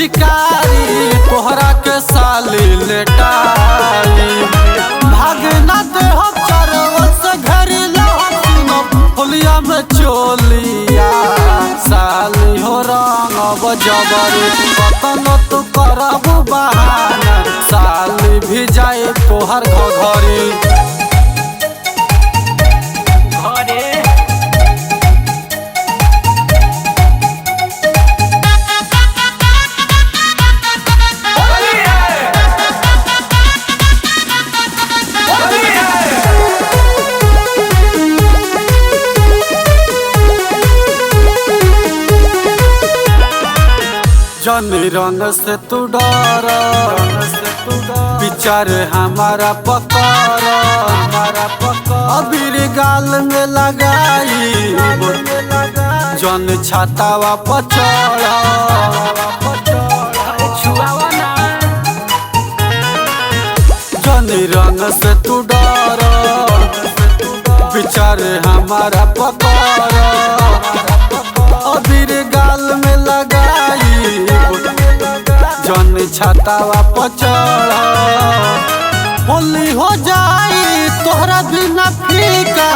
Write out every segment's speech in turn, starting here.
पिचकारी तोहरा के साली लेटाली भागना दे हो चरवा से घरी लहसुन होलिया में चोलिया साली हो रंग बजबरी बतन तू करबू बहाना साली भी जाए तोहर घरी जनी रंग से तू डर विचार हमारा पकड़ अबीर गाल में लगाई जन छातावा पचड़ जनी रंग से तू डर विचार हमारा पकड़ अबीर गाल में लगाई जन छातावा पचड़ होली हो जाई तोहरा बिना फीका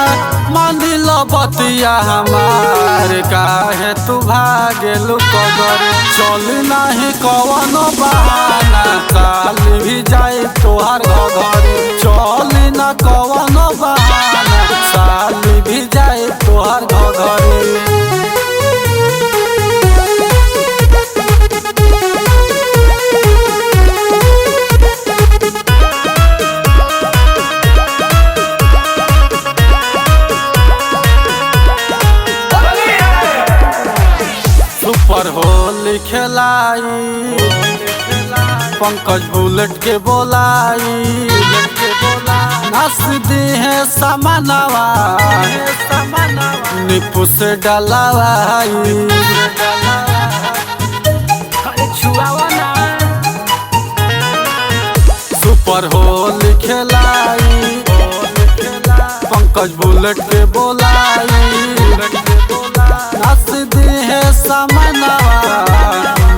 मान लो बतिया हमार काहे तू भागेलू कगर चल नहीं कवनो बहाना साली भी जाए तोहर घरी चल न कवनो बहाना साली भी जाए तोहर घरी सुपर होली खेलाई पंकज बुलेट के बोलाई नस दी है समानवा निपु से डलावाई सुपर होली खेलाई पंकज बुलेट के बोलाई नस दी है समानवा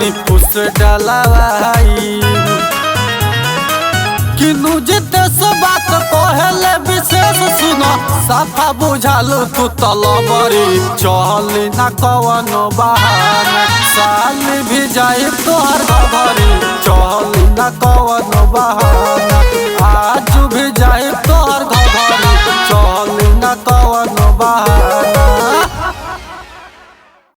निपु से डलावाई किनु जिते से बात कहले विशेष सुनो साफा बुझालू तू तलबरी चली न कवनो बहाना साली भी जाए तोहर घरी चली न कवनो बहाना आज